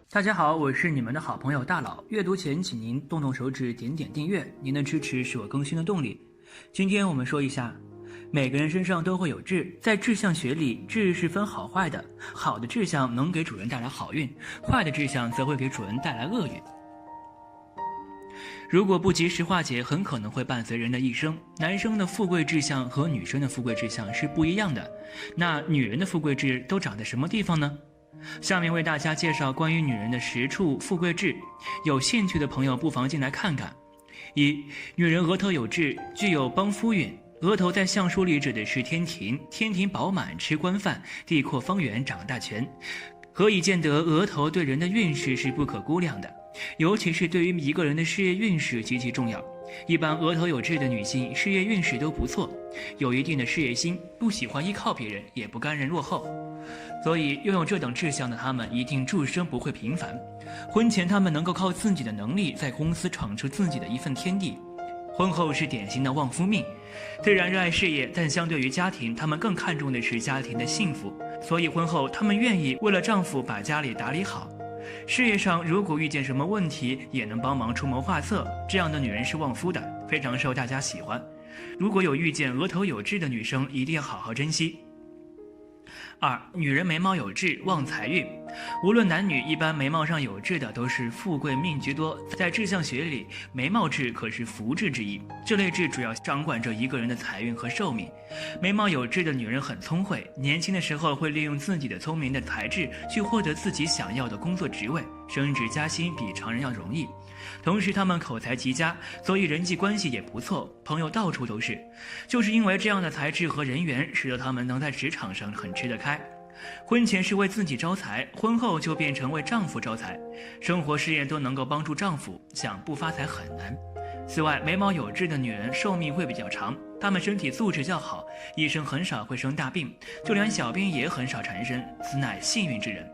大家好，我是你们的好朋友大佬。阅读前请您动动手指点点订阅，您的支持是我更新的动力。今天我们说一下，每个人身上都会有痣，在志向学里，痣是分好坏的。好的志向能给主人带来好运，坏的志向则会给主人带来厄运。如果不及时化解，很可能会伴随人的一生。男生的富贵志向和女生的富贵志向是不一样的。那女人的富贵痣都长在什么地方呢？下面为大家介绍关于女人的10处富贵痣，有兴趣的朋友不妨进来看看。1. 女人额头有痣，具有帮夫运。额头在相书里指的是天庭，天庭饱满，吃官饭，地阔方圆，掌大权。何以见得额头对人的运势是不可估量的，尤其是对于一个人的事业运势极其重要。一般额头有痣的女性事业运势都不错，有一定的事业心，不喜欢依靠别人，也不甘人落后。所以拥有这等志向的她们一定终生不会平凡。婚前她们能够靠自己的能力在公司闯出自己的一份天地，婚后是典型的旺夫命。虽然热爱事业，但相对于家庭，她们更看重的是家庭的幸福，所以婚后她们愿意为了丈夫把家里打理好。事业上如果遇见什么问题，也能帮忙出谋划策，这样的女人是旺夫的，非常受大家喜欢。如果有遇见额头有痣的女生，一定要好好珍惜。2. 女人眉毛有痣，旺财运。无论男女，一般眉毛上有痣的都是富贵命居多。在志向学里，眉毛痣可是福痣之一，这类痣主要掌管着一个人的财运和寿命。眉毛有痣的女人很聪慧，年轻的时候会利用自己的聪明的才智去获得自己想要的工作职位，升职加薪比常人要容易。同时她们口才极佳，所以人际关系也不错，朋友到处都是。就是因为这样的才智和人缘，使得她们能在职场上很吃得开。婚前是为自己招财，婚后就变成为丈夫招财，生活事业都能够帮助丈夫，想不发财很难。此外，眉毛有痣的女人寿命会比较长，她们身体素质较好，一生很少会生大病，就连小病也很少缠身，此乃幸运之人。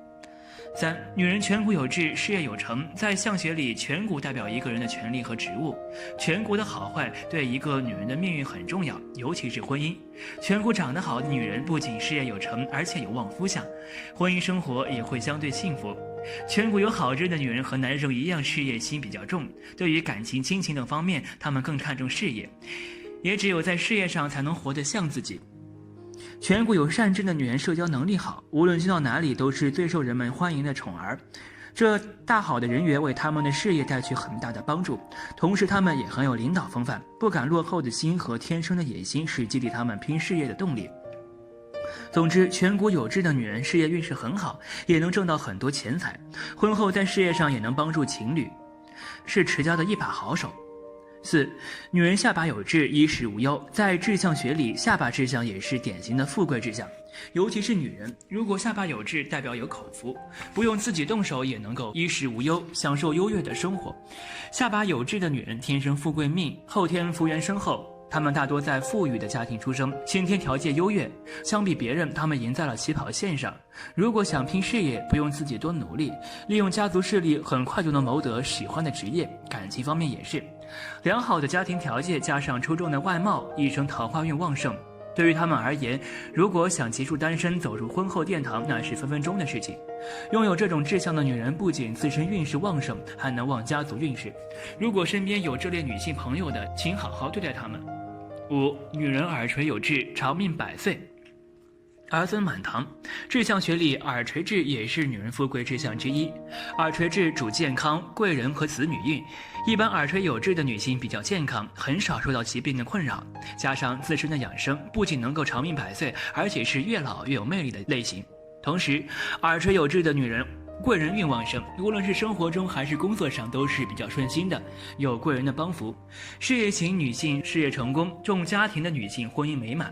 3. 女人颧骨有痣，事业有成。在相学里，颧骨代表一个人的权力和职务，颧骨的好坏对一个女人的命运很重要，尤其是婚姻。颧骨长得好的女人不仅事业有成，而且有旺夫相，婚姻生活也会相对幸福。颧骨有好痣的女人和男生一样，事业心比较重，对于感情、亲情等方面，她们更看重事业，也只有在事业上才能活得像自己。颧骨有善痣的女人社交能力好，无论去到哪里都是最受人们欢迎的宠儿，这大好的人缘为他们的事业带去很大的帮助。同时他们也很有领导风范，不敢落后的心和天生的野心是激励他们拼事业的动力。总之，颧骨有痣的女人事业运势很好，也能挣到很多钱财，婚后在事业上也能帮助情侣，是持家的一把好手。4. 女人下巴有痣，衣食无忧。在志向学里，下巴志向也是典型的富贵志向，尤其是女人，如果下巴有痣，代表有口福，不用自己动手也能够衣食无忧，享受优越的生活。下巴有痣的女人天生富贵命，后天福缘深厚，她们大多在富裕的家庭出生，先天条件优越，相比别人，她们赢在了起跑线上。如果想拼事业，不用自己多努力，利用家族势力，很快就能谋得喜欢的职业。感情方面也是，良好的家庭条件加上出众的外貌，一生桃花运旺盛。对于他们而言，如果想结束单身，走入婚后殿堂，那是分分钟的事情。拥有这种志向的女人，不仅自身运势旺盛，还能旺家族运势。如果身边有这类女性朋友的，请好好对待她们。5. 女人耳垂有痣，长命100岁。儿孙满堂，志向学里，耳垂痣也是女人富贵志向之一。耳垂痣主健康、贵人和子女运。一般耳垂有痣的女性比较健康，很少受到疾病的困扰，加上自身的养生，不仅能够长命100岁，而且是越老越有魅力的类型。同时，耳垂有痣的女人贵人运旺盛，无论是生活中还是工作上都是比较顺心的，有贵人的帮扶。事业型女性事业成功，重家庭的女性婚姻美满，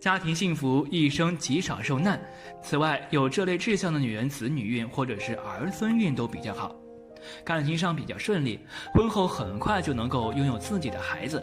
家庭幸福，一生极少受难。此外，有这类志向的女人子女运或者是儿孙运都比较好，感情上比较顺利，婚后很快就能够拥有自己的孩子，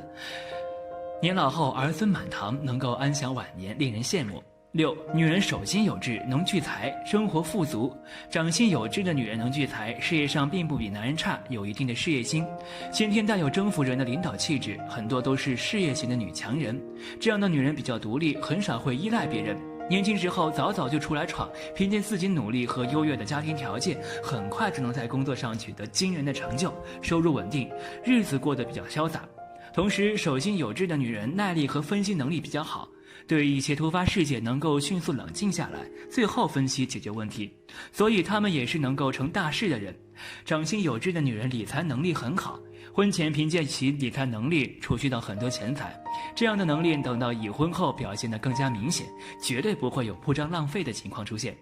年老后儿孙满堂，能够安享晚年，令人羡慕。6. 女人手心有痣，能聚财，生活富足。掌心有痣的女人能聚财，事业上并不比男人差，有一定的事业心，先天带有征服人的领导气质，很多都是事业型的女强人。这样的女人比较独立，很少会依赖别人，年轻时候早早就出来闯，凭借自己努力和优越的家庭条件，很快就能在工作上取得惊人的成就，收入稳定，日子过得比较潇洒。同时，守心有志的女人耐力和分析能力比较好，对于一些突发事件能够迅速冷静下来，最后分析解决问题，所以她们也是能够成大事的人。掌心有志的女人理财能力很好，婚前凭借其理财能力储蓄到很多钱财，这样的能力等到已婚后表现得更加明显，绝对不会有铺张浪费的情况出现，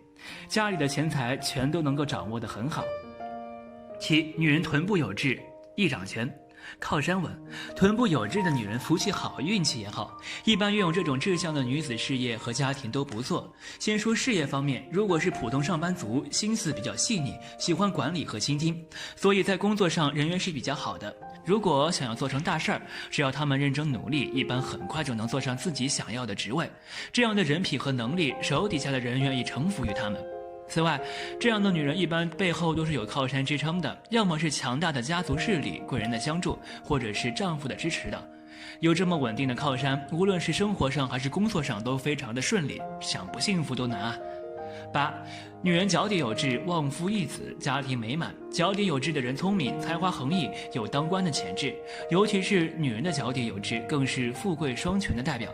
家里的钱财全都能够掌握得很好。7. 女人臀部有痣，一掌拳，靠山稳。臀部有痣的女人福气好，运气也好，一般拥有这种志向的女子事业和家庭都不错。先说事业方面，如果是普通上班族，心思比较细腻，喜欢管理和倾听，所以在工作上人缘是比较好的。如果想要做成大事儿，只要他们认真努力，一般很快就能做上自己想要的职位。这样的人品和能力，手底下的人愿意臣服于他们。此外，这样的女人一般背后都是有靠山支撑的，要么是强大的家族势力、贵人的相助，或者是丈夫的支持的。有这么稳定的靠山，无论是生活上还是工作上都非常的顺利，想不幸福都难啊。8. 女人脚底有痣，旺夫益子，家庭美满。脚底有痣的人聪明，才华横溢，有当官的潜质，尤其是女人的脚底有痣，更是富贵双全的代表。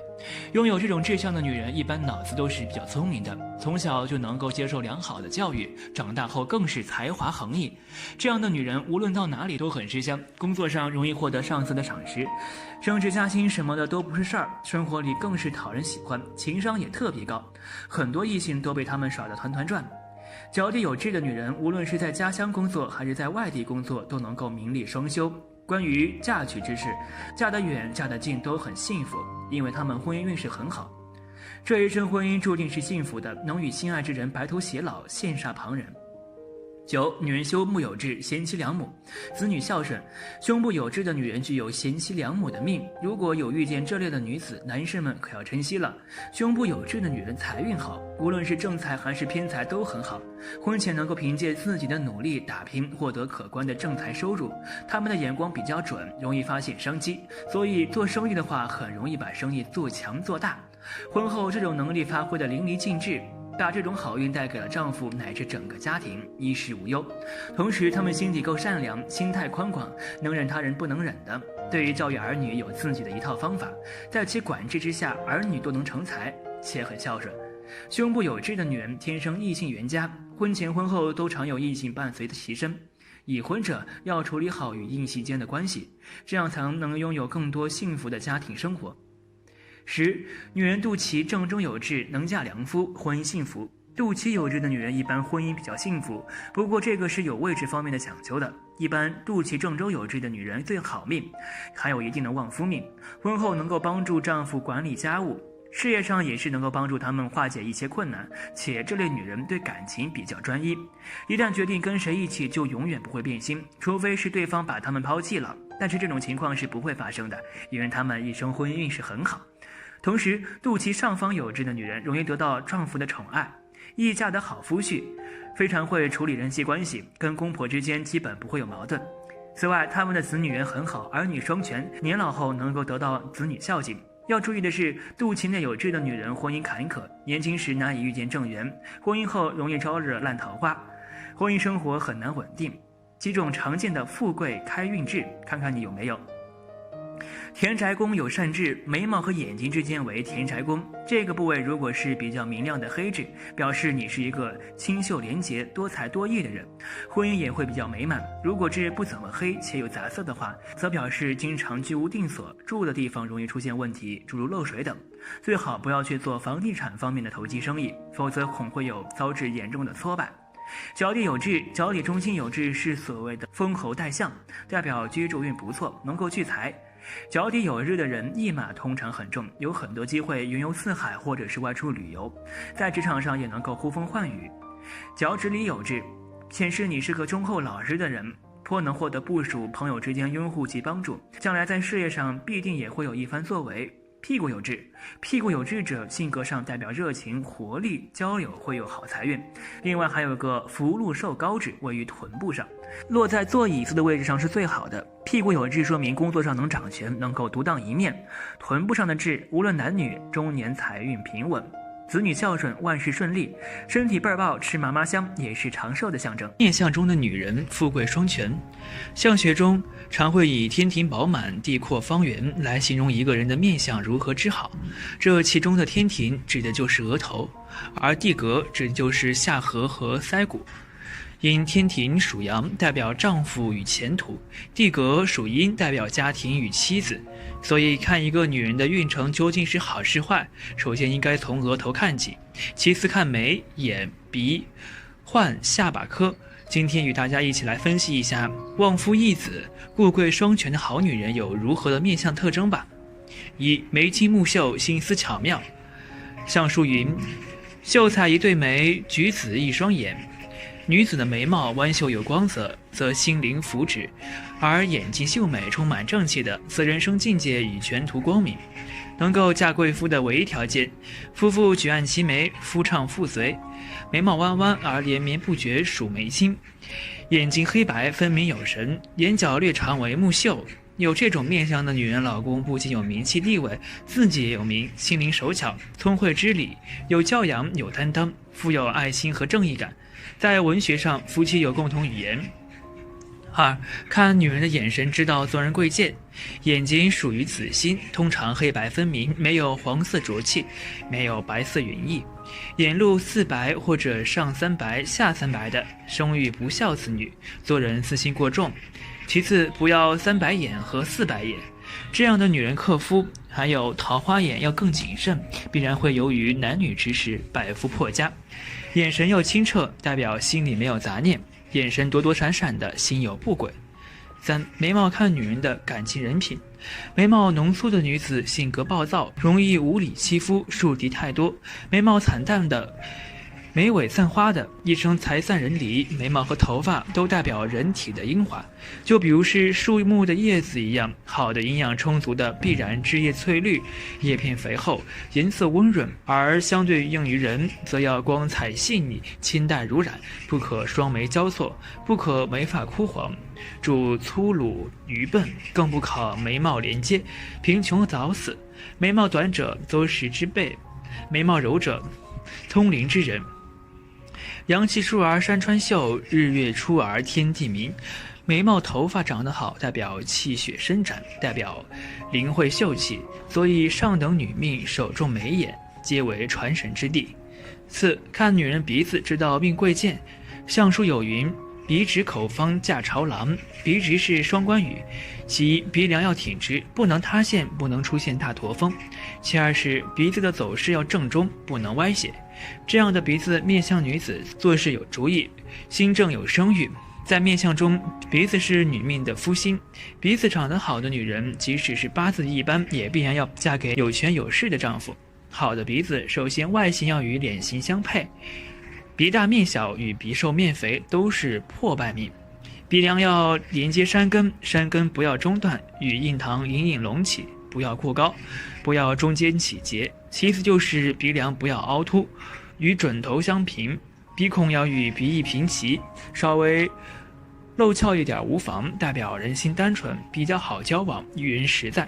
拥有这种志向的女人，一般脑子都是比较聪明的，从小就能够接受良好的教育，长大后更是才华横溢。这样的女人无论到哪里都很吃香，工作上容易获得上司的赏识，升职加薪什么的都不是事儿，生活里更是讨人喜欢，情商也特别高，很多异性都被他们耍得团团转。脚底有痣的女人，无论是在家乡工作还是在外地工作，都能够名利双修。关于嫁娶之事，嫁得远嫁得近都很幸福，因为她们婚姻运势很好，这一生婚姻注定是幸福的，能与心爱之人白头偕老，羡煞旁人。9. 女人胸部有痣，贤妻良母，子女孝顺。胸部有痣的女人具有贤妻良母的命，如果有遇见这类的女子，男士们可要珍惜了。胸部有痣的女人财运好，无论是正财还是偏财都很好，婚前能够凭借自己的努力打拼，获得可观的正财收入。他们的眼光比较准，容易发现商机，所以做生意的话，很容易把生意做强做大。婚后这种能力发挥得淋漓尽致，把这种好运带给了丈夫乃至整个家庭，衣食无忧。同时他们心底够善良，心态宽广，能忍他人不能忍的。对于教育儿女有自己的一套方法，在其管制之下，儿女都能成才，且很孝顺。胸部有痣的女人天生异性缘佳，婚前婚后都常有异性伴随的其身。已婚者要处理好与异性间的关系，这样才能拥有更多幸福的家庭生活。10. 女人肚脐正中有痣，能嫁良夫，婚姻幸福。肚脐有痣的女人一般婚姻比较幸福，不过这个是有位置方面的讲究的。一般肚脐正中有痣的女人最好命，还有一定的旺夫命，婚后能够帮助丈夫管理家务，事业上也是能够帮助他们化解一些困难，且这类女人对感情比较专一，一旦决定跟谁一起就永远不会变心，除非是对方把他们抛弃了，但是这种情况是不会发生的，因为他们一生婚姻运势很好。同时，肚脐上方有痣的女人容易得到丈夫的宠爱，易嫁得好夫婿，非常会处理人际关系，跟公婆之间基本不会有矛盾。此外，他们的子女缘很好，儿女双全，年老后能够得到子女孝敬。要注意的是，肚脐内有痣的女人婚姻坎坷，年轻时难以遇见正缘，婚姻后容易招惹烂桃花，婚姻生活很难稳定。几种常见的富贵开运痣，看看你有没有。田宅宫有善痣，眉毛和眼睛之间为田宅宫，这个部位如果是比较明亮的黑痣，表示你是一个清秀廉洁、多才多艺的人，婚姻也会比较美满。如果痣不怎么黑且有杂色的话，则表示经常居无定所，住的地方容易出现问题，诸如漏水等。最好不要去做房地产方面的投机生意，否则恐会有遭致严重的挫败。脚底有痣，脚底中心有痣是所谓的封侯带相，代表居住运不错，能够聚财。脚底有痣的人一马通常很重，有很多机会云游四海或者是外出旅游，在职场上也能够呼风唤雨。脚趾里有痣，显示你是个忠厚老实的人，颇能获得部属、朋友之间拥护及帮助，将来在事业上必定也会有一番作为。屁股有痣，屁股有痣者性格上代表热情、活力，交友会有好财运。另外还有个福禄寿高痣位于臀部上，落在坐椅子的位置上是最好的。屁股有痣说明工作上能掌权，能够独当一面。臀部上的痣无论男女，中年财运平稳。子女孝顺，万事顺利，身体倍儿棒，吃嘛嘛香，也是长寿的象征。面相中的女人富贵双全，相学中常会以天庭饱满、地阔方圆来形容一个人的面相如何之好。这其中的天庭指的就是额头，而地格指的就是下颌和腮骨。因天庭属阳，代表丈夫与前途；地格属阴，代表家庭与妻子。所以看一个女人的运程究竟是好是坏，首先应该从额头看起，其次看眉、眼、鼻、患、下巴颏。今天与大家一起来分析一下旺夫益子、富贵双全的好女人有如何的面相特征吧。一、眉清目秀，心思巧妙。相书云：秀才一对眉，举子一双眼。女子的眉毛弯秀有光泽，则心灵福祉；而眼睛秀美、充满正气的，则人生境界与前途光明。能够嫁贵夫的唯一条件，夫妇举案齐眉，夫唱妇随。眉毛弯弯而连绵不绝，属眉清。眼睛黑白分明有神，眼角略长为目秀。有这种面相的女人，老公不仅有名气地位，自己也有名，心灵手巧，聪慧知礼，有教养，有担当，富有爱心和正义感。在文学上，夫妻有共同语言。二、看女人的眼神知道做人贵贱。眼睛属于子心，通常黑白分明，没有黄色浊气，没有白色云翳。眼露四白或者上三白下三白的，生育不孝子女，做人私心过重。其次，不要三白眼和四白眼，这样的女人克夫。还有桃花眼要更谨慎，必然会由于男女之事败夫破家。眼神要清澈，代表心里没有杂念，眼神躲躲闪闪的，心有不轨。三、眉毛看女人的感情人品。眉毛浓粗的女子性格暴躁，容易无理欺负，树敌太多；眉毛惨淡的、眉尾散花的，一生财散人离。眉毛和头发都代表人体的阴华，就比如是树木的叶子一样，好的营养充足的必然枝叶翠绿，叶片肥厚，颜色温润；而相对应于人，则要光彩细腻，清淡如染，不可双眉交错，不可眉发枯黄，主粗鲁愚笨，更不可眉毛连接，贫穷早死。眉毛短者周时之辈，眉毛柔者通灵之人。阳气出而山川秀，日月出而天地明。眉毛头发长得好，代表气血伸展，代表灵慧秀气，所以上等女命首重眉眼，皆为传神之地。四、看女人鼻子知道命贵贱。相书有云：鼻直口方嫁朝郎。鼻直是双关语，其一鼻梁要挺直，不能塌陷，不能出现大驼峰；其二是鼻子的走势要正中，不能歪斜。这样的鼻子面相女子做事有主意，心正有声誉。在面相中，鼻子是女命的夫心，鼻子长得好的女人，即使是八字一般，也必然要嫁给有权有势的丈夫。好的鼻子，首先外形要与脸型相配，鼻大面小与鼻瘦面肥都是破败命。鼻梁要连接山根，山根不要中断，与印堂隐隐隆起，不要过高，不要中间起结。其次就是鼻梁不要凹凸，与准头相平，鼻孔要与鼻翼平齐，稍微露翘一点无妨，代表人心单纯，比较好交往，与人实在。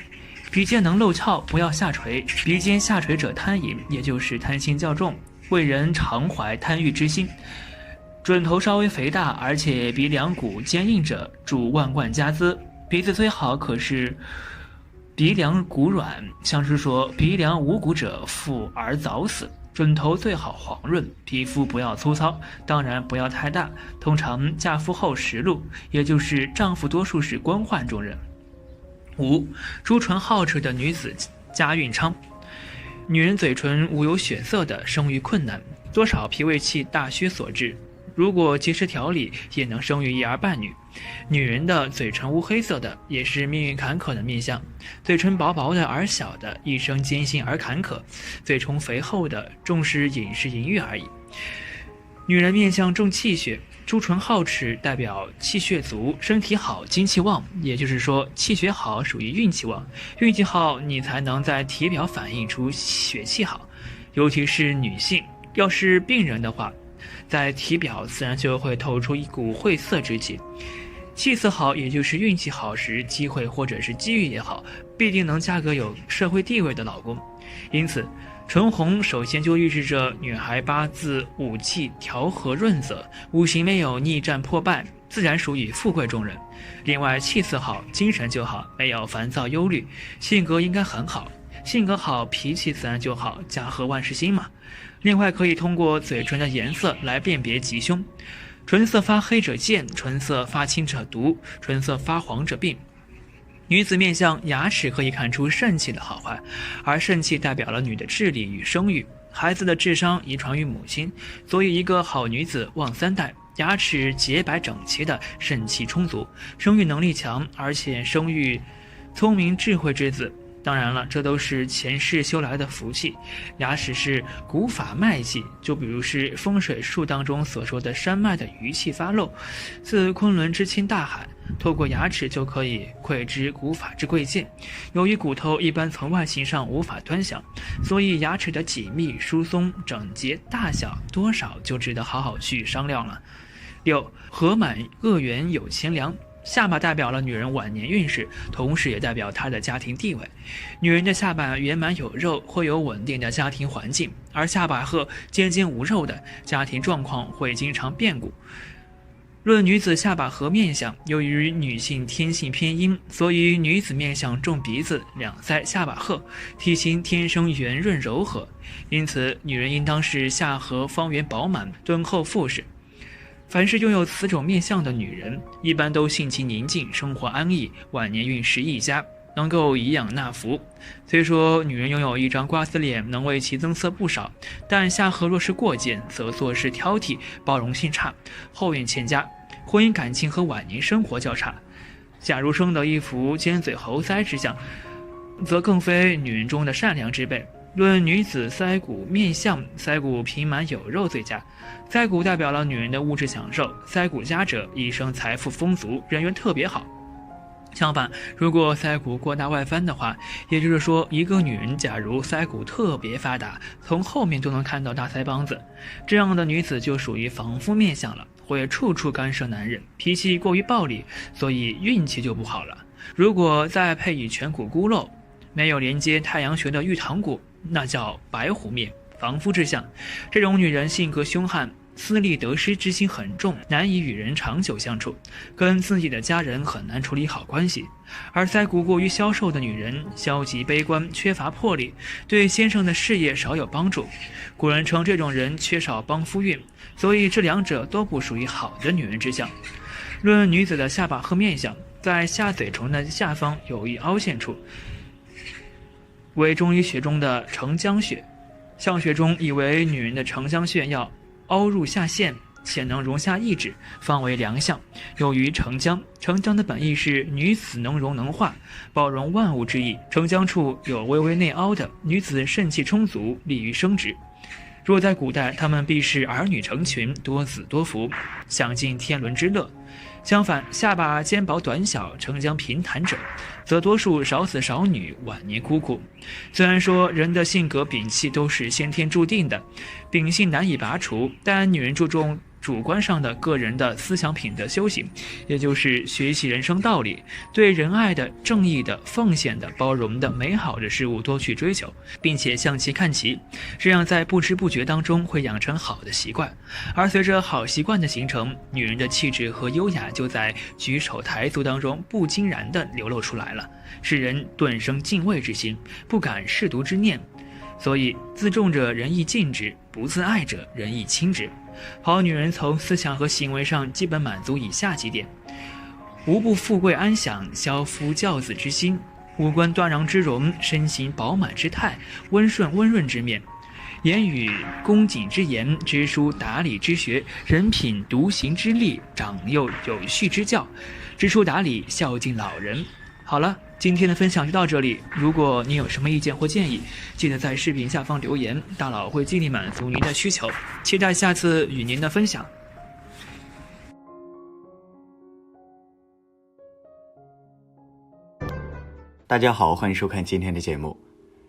鼻尖能露翘，不要下垂，鼻尖下垂者贪淫，也就是贪心较重，为人常怀贪欲之心。准头稍微肥大，而且鼻梁骨坚硬者，主万贯家资。鼻子虽好，可是鼻梁骨软，相书说鼻梁无骨者富而早死。准头最好黄润，皮肤不要粗糙，当然不要太大，通常嫁夫后10路，也就是丈夫多数是官宦中人。五、朱唇好齿的女子家运昌。女人嘴唇无有血色的，生育困难，多少脾胃气大虚所致。如果及时调理，也能生育一儿半女。女人的嘴唇乌黑色的，也是命运坎坷的面相。嘴唇薄薄的而小的，一生艰辛而坎坷；嘴唇肥厚的，重视饮食淫欲而已。女人面相重气血，朱唇好齿代表气血足，身体好，精气旺。也就是说，气血好属于运气旺，运气好你才能在体表反映出血气好。尤其是女性，要是病人的话，在体表自然就会透出一股晦涩之气。气色好，也就是运气好时，机会或者是机遇也好，必定能嫁个有社会地位的老公。因此纯红首先就预示着女孩八字五气调和润泽，五行没有逆战破败，自然属于富贵中人。另外气色好，精神就好，没有烦躁忧虑，性格应该很好，性格好脾气自然就好，家和万事兴嘛。另外可以通过嘴唇的颜色来辨别吉凶，唇色发黑者健，唇色发青者毒，唇色发黄者病。女子面相牙齿可以看出肾气的好坏，而肾气代表了女的智力与生育，孩子的智商遗传于母亲，所以一个好女子旺三代，牙齿洁白整齐的，肾气充足，生育能力强，而且生育聪明智慧之子。当然了，这都是前世修来的福气。牙齿是古法脉气，就比如是风水术当中所说的山脉的余气发漏，自昆仑之清大海，透过牙齿就可以窥知古法之贵贱。由于骨头一般从外形上无法端详，所以牙齿的紧密、疏松、整洁、大小多少就值得好好去商量了。6. 合满恶缘有钱粮。下巴代表了女人晚年运势，同时也代表她的家庭地位。女人的下巴圆满有肉，会有稳定的家庭环境，而下巴褐、尖尖无肉的家庭状况会经常变故。论女子下巴颌面相，由于女性天性偏阴，所以女子面相重鼻子、两腮、下巴褐，体型天生圆润柔和，因此女人应当是下颌方圆饱满、敦厚富实。凡是拥有此种面相的女人，一般都性情宁静，生活安逸，晚年运势益佳，能够颐养纳福。虽说女人拥有一张瓜子脸能为其增色不少，但下颌若是过尖，则做事挑剔，包容性差，后运欠佳，婚姻感情和晚年生活较差。假如生得一副尖嘴猴腮之相，则更非女人中的善良之辈。论女子腮骨面相，腮骨平满有肉最佳。腮骨代表了女人的物质享受，腮骨佳者一生财富丰足，人缘特别好。相反，如果腮骨过大外翻的话，也就是说一个女人假如腮骨特别发达，从后面都能看到大腮帮子，这样的女子就属于房夫面相了，会处处干涉男人，脾气过于暴戾，所以运气就不好了。如果再配以颧骨孤陋，没有连接太阳穴的玉堂骨，那叫白虎面，房夫之相。这种女人性格凶悍，私利得失之心很重，难以与人长久相处，跟自己的家人很难处理好关系。而腮骨过于消瘦的女人，消极悲观，缺乏魄力，对先生的事业少有帮助。古人称这种人缺少帮夫运，所以这两者都不属于好的女人之相。论女子的下巴颌面相，在下嘴唇的下方有一凹陷处，为中医学中的承浆穴，相学中以为女人的承浆穴要凹入下陷，且能容下意志，方为良相，用于承浆。承浆的本意是女子能容能化，包容万物之意。承浆处有微微内凹的，女子肾气充足，利于生殖。若在古代，她们必是儿女成群，多子多福，享尽天伦之乐。相反，下巴尖薄短小、承浆平坦者，则多数少子少女，晚年枯苦。虽然说人的性格秉气都是先天注定的，秉性难以拔除，但女人注重主观上的个人的思想品德修行，也就是学习人生道理，对仁爱的、正义的、奉献的、包容的、美好的事物多去追求，并且向其看齐，这样在不知不觉当中会养成好的习惯。而随着好习惯的形成，女人的气质和优雅就在举手抬足当中不经然地流露出来了，使人顿生敬畏之心，不敢亵渎之念。所以自重者人亦敬之，不自爱者人亦轻之。好女人从思想和行为上基本满足以下几点：无不富贵安享，消夫教子之心；五官端然之容，身形饱满之态，温顺温润之面；言语恭谨之言，知书达理之学，人品独行之力，长幼有序之教，知书达理，孝敬老人。好了，今天的分享就到这里。如果您有什么意见或建议，记得在视频下方留言，大佬会尽力满足您的需求。期待下次与您的分享。大家好，欢迎收看今天的节目。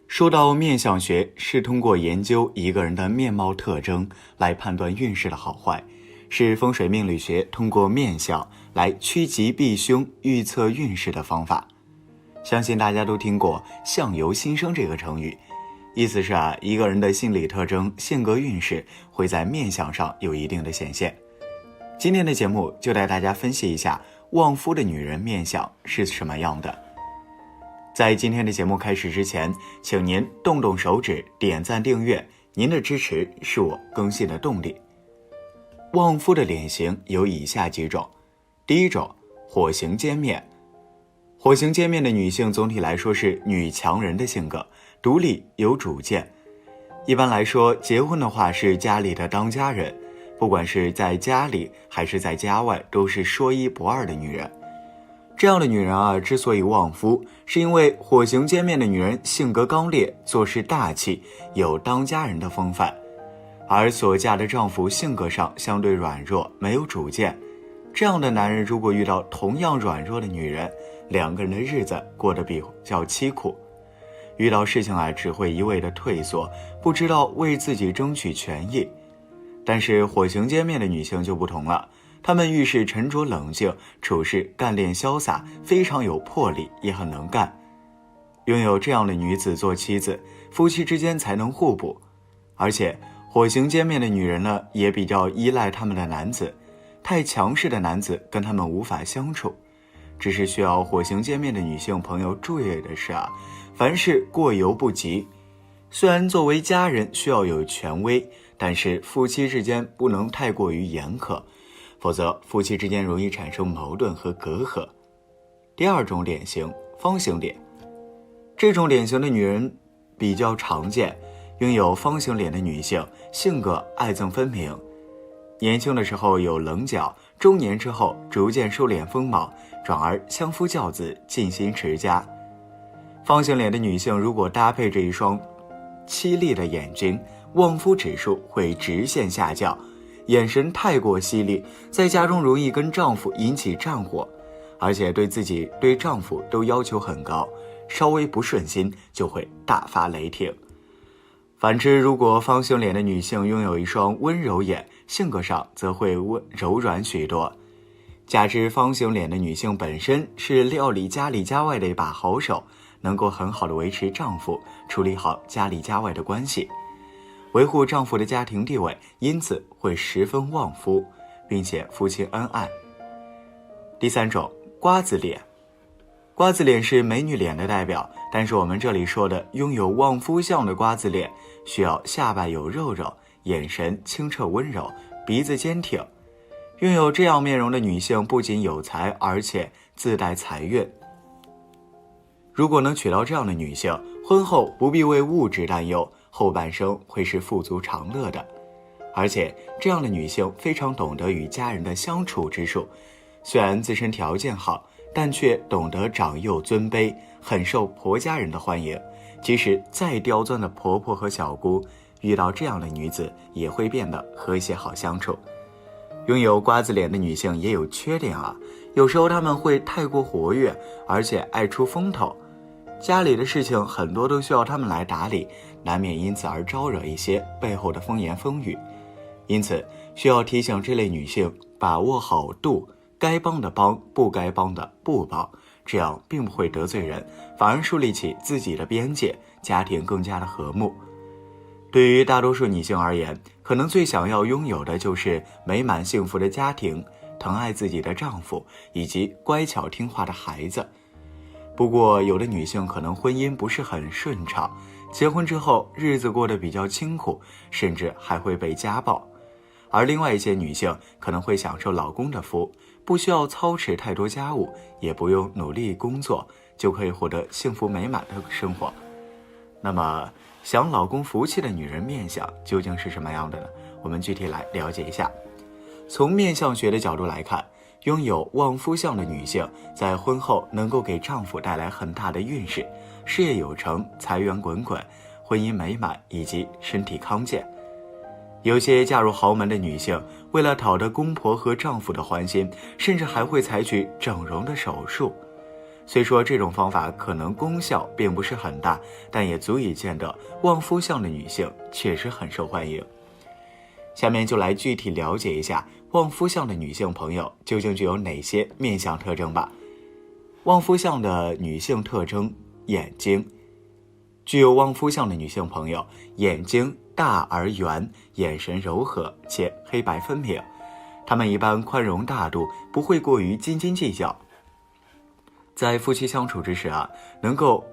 说到面相学，是通过研究一个人的面貌特征来判断运势的好坏，是风水命理学通过面相来趋吉避凶、预测运势的方法。相信大家都听过相由心生这个成语，意思是一个人的心理特征、性格运势会在面相上有一定的显现。今天的节目就带大家分析一下旺夫的女人面相是什么样的。在今天的节目开始之前，请您动动手指点赞订阅，您的支持是我更新的动力。旺夫的脸型有以下几种。第一种，火星尖面。火星尖面的女性总体来说是女强人的性格，独立有主见。一般来说，结婚的话是家里的当家人，不管是在家里还是在家外，都是说一不二的女人。这样的女人之所以旺夫，是因为火星尖面的女人性格刚烈，做事大气，有当家人的风范，而所嫁的丈夫性格上相对软弱，没有主见。这样的男人如果遇到同样软弱的女人，两个人的日子过得比较凄苦，遇到事情只会一味的退缩，不知道为自己争取权益。但是火星尖面的女性就不同了，她们遇事沉着冷静，处事干练潇洒，非常有魄力，也很能干。拥有这样的女子做妻子，夫妻之间才能互补。而且火星尖面的女人呢，也比较依赖他们的男子，太强势的男子跟他们无法相处。只是需要火星尖面的女性朋友注意的是凡事过犹不及。虽然作为家人需要有权威，但是夫妻之间不能太过于严苛，否则夫妻之间容易产生矛盾和隔阂。第二种脸型，方形脸。这种脸型的女人比较常见，拥有方形脸的女性性格爱憎分明，年轻的时候有棱角，中年之后逐渐收敛锋芒，转而相夫教子，尽心持家。方形脸的女性如果搭配着一双凄厉的眼睛，旺夫指数会直线下降，眼神太过犀利，在家中容易跟丈夫引起战火，而且对自己对丈夫都要求很高，稍微不顺心就会大发雷霆。反之，如果方形脸的女性拥有一双温柔眼，性格上则会柔软许多。加之方形脸的女性本身是料理家里家外的一把好手，能够很好的维持丈夫，处理好家里家外的关系，维护丈夫的家庭地位，因此会十分旺夫，并且夫妻恩爱。第三种，瓜子脸。瓜子脸是美女脸的代表，但是我们这里说的拥有旺夫相的瓜子脸，需要下巴有肉肉，眼神清澈温柔，鼻子坚挺。拥有这样面容的女性不仅有才，而且自带财运。如果能娶到这样的女性，婚后不必为物质担忧，后半生会是富足长乐的。而且这样的女性非常懂得与家人的相处之术，虽然自身条件好，但却懂得长幼尊卑，很受婆家人的欢迎。即使再刁钻的婆婆和小姑，遇到这样的女子也会变得和谐好相处。拥有瓜子脸的女性也有缺点有时候她们会太过活跃，而且爱出风头，家里的事情很多都需要她们来打理，难免因此而招惹一些背后的风言风语。因此需要提醒这类女性把握好度，该帮的帮，不该帮的不帮，这样并不会得罪人，反而树立起自己的边界，家庭更加的和睦。对于大多数女性而言，可能最想要拥有的就是美满幸福的家庭，疼爱自己的丈夫，以及乖巧听话的孩子。不过有的女性可能婚姻不是很顺畅，结婚之后日子过得比较清苦，甚至还会被家暴。而另外一些女性可能会享受老公的福，不需要操持太多家务，也不用努力工作，就可以获得幸福美满的生活。那么享老公福气的女人面相究竟是什么样的呢？我们具体来了解一下。从面相学的角度来看，拥有旺夫相的女性在婚后能够给丈夫带来很大的运势，事业有成，财源滚滚，婚姻美满以及身体康健。有些嫁入豪门的女性，为了讨得公婆和丈夫的欢心，甚至还会采取整容的手术。虽说这种方法可能功效并不是很大，但也足以见得旺夫相的女性确实很受欢迎。下面就来具体了解一下旺夫相的女性朋友究竟具有哪些面相特征吧。旺夫相的女性特征：眼睛。具有旺夫相的女性朋友，眼睛大而圆，眼神柔和且黑白分明。她们一般宽容大度，不会过于斤斤计较。在夫妻相处之时能够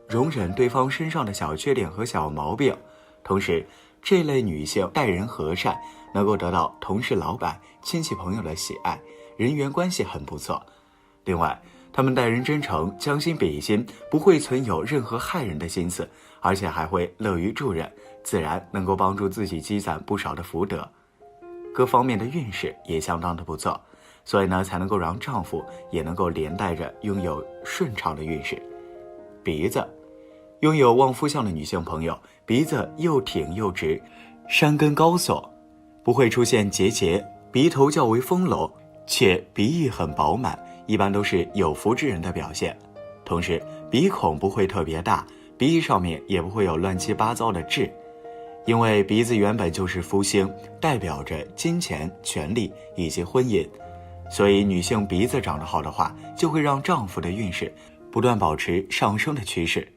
容忍对方身上的小缺点和小毛病。同时，这类女性待人和善，能够得到同事、老板、亲戚朋友的喜爱，人缘关系很不错。另外，他们待人真诚，将心比心，不会存有任何害人的心思，而且还会乐于助人，自然能够帮助自己积攒不少的福德。各方面的运势也相当的不错，所以呢，才能够让丈夫也能够连带着拥有顺畅的运势。鼻子，拥有旺夫相的女性朋友，鼻子又挺又直，山根高耸，不会出现结节，鼻头较为丰隆，且鼻翼很饱满，一般都是有福之人的表现。同时，鼻孔不会特别大，鼻翼上面也不会有乱七八糟的痣。因为鼻子原本就是夫星，代表着金钱、权力以及婚姻，所以女性鼻子长得好的话，就会让丈夫的运势不断保持上升的趋势。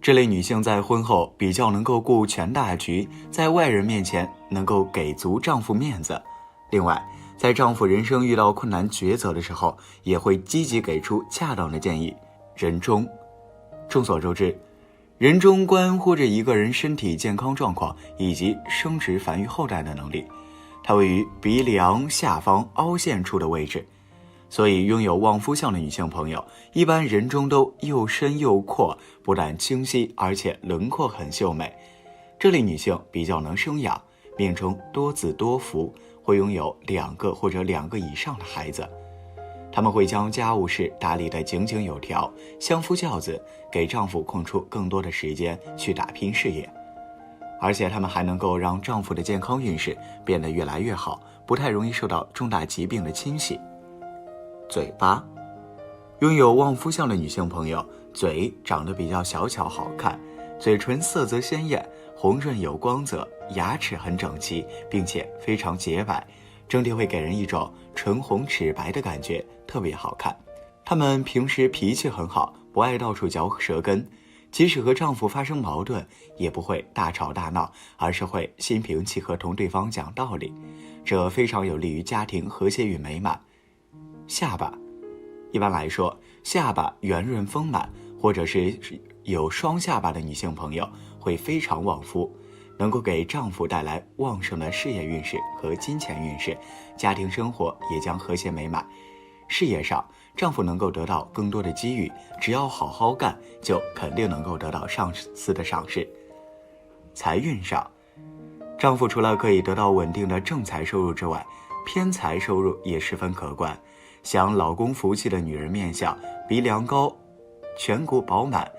这类女性在婚后比较能够顾全大局，在外人面前能够给足丈夫面子。另外，在丈夫人生遇到困难抉择的时候，也会积极给出恰当的建议。人中，众所周知，人中关乎着一个人身体健康状况以及生殖繁育后代的能力，它位于鼻梁下方凹陷处的位置，所以拥有旺夫相的女性朋友，一般人中都又深又阔，不但清晰，而且轮廓很秀美。这类女性比较能生养，命中多子多福，会拥有2个或者2个以上的孩子。他们会将家务事打理得井井有条，相夫教子，给丈夫空出更多的时间去打拼事业。而且他们还能够让丈夫的健康运势变得越来越好，不太容易受到重大疾病的侵袭。嘴巴，拥有旺夫相的女性朋友，嘴长得比较小巧好看，嘴唇色泽鲜艳，红润有光泽，牙齿很整齐，并且非常洁白，整体会给人一种唇红齿白的感觉，特别好看。她们平时脾气很好，不爱到处嚼舌根，即使和丈夫发生矛盾，也不会大吵大闹，而是会心平气和同对方讲道理，这非常有利于家庭和谐与美满。下巴，一般来说，下巴圆润丰满，或者是有双下巴的女性朋友会非常旺夫，能够给丈夫带来旺盛的事业运势和金钱运势，家庭生活也将和谐美满。事业上，丈夫能够得到更多的机遇，只要好好干，就肯定能够得到上司的赏识。财运上，丈夫除了可以得到稳定的正财收入之外，偏财收入也十分可观。享老公福气的女人面相，鼻梁高，颧骨饱满。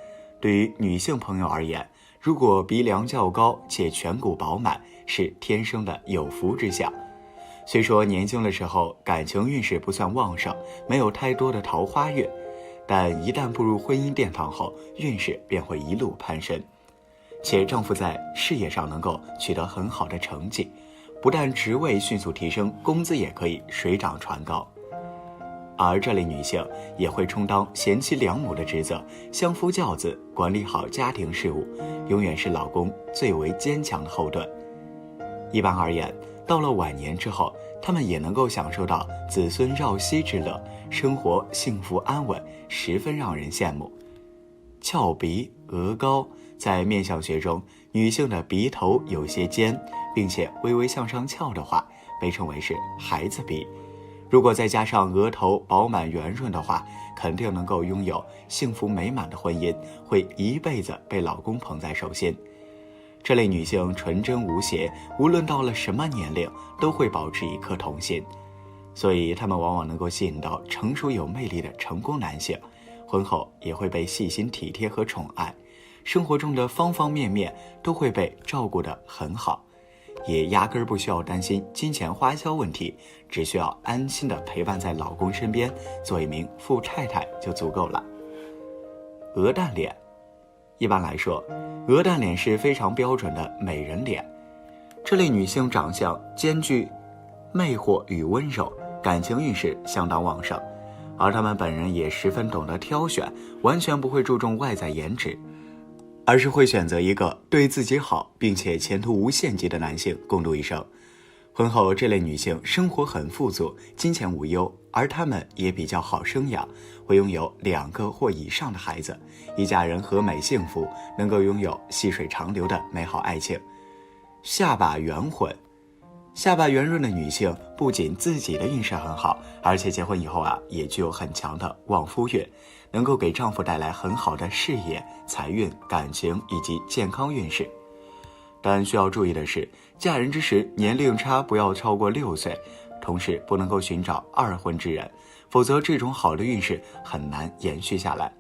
对于女性朋友而言，如果鼻梁较高且颧骨饱满，是天生的有福之相。虽说年轻的时候感情运势不算旺盛，没有太多的桃花运，但一旦步入婚姻殿堂后，运势便会一路攀升。且丈夫在事业上能够取得很好的成绩，不但职位迅速提升，工资也可以水涨船高。而这类女性也会充当贤妻良母的职责，相夫教子，管理好家庭事务，永远是老公最为坚强的后盾。一般而言，到了晚年之后，她们也能够享受到子孙绕膝之乐，生活幸福安稳，十分让人羡慕。翘鼻额高，在面相学中，女性的鼻头有些尖，并且微微向上翘的话，被称为是孩子鼻。如果再加上额头饱满圆润的话，肯定能够拥有幸福美满的婚姻，会一辈子被老公捧在手心。这类女性纯真无邪，无论到了什么年龄，都会保持一颗童心，所以她们往往能够吸引到成熟有魅力的成功男性，婚后也会被细心体贴和宠爱，生活中的方方面面都会被照顾得很好，也压根儿不需要担心金钱花销问题，只需要安心地陪伴在老公身边，做一名富太太就足够了。鹅蛋脸，一般来说，鹅蛋脸是非常标准的美人脸。这类女性长相兼具魅惑与温柔，感情运势相当旺盛，而他们本人也十分懂得挑选，完全不会注重外在颜值，而是会选择一个对自己好并且前途无限极的男性共度一生。婚后这类女性生活很富足，金钱无忧，而她们也比较好生养，会拥有2个或以上的孩子，一家人和美幸福，能够拥有细水长流的美好爱情。下把圆混，下巴圆润的女性不仅自己的运势很好，而且结婚以后也具有很强的旺夫运，能够给丈夫带来很好的事业、财运、感情以及健康运势。但需要注意的是，嫁人之时年龄差不要超过6岁，同时不能够寻找二婚之人，否则这种好的运势很难延续下来。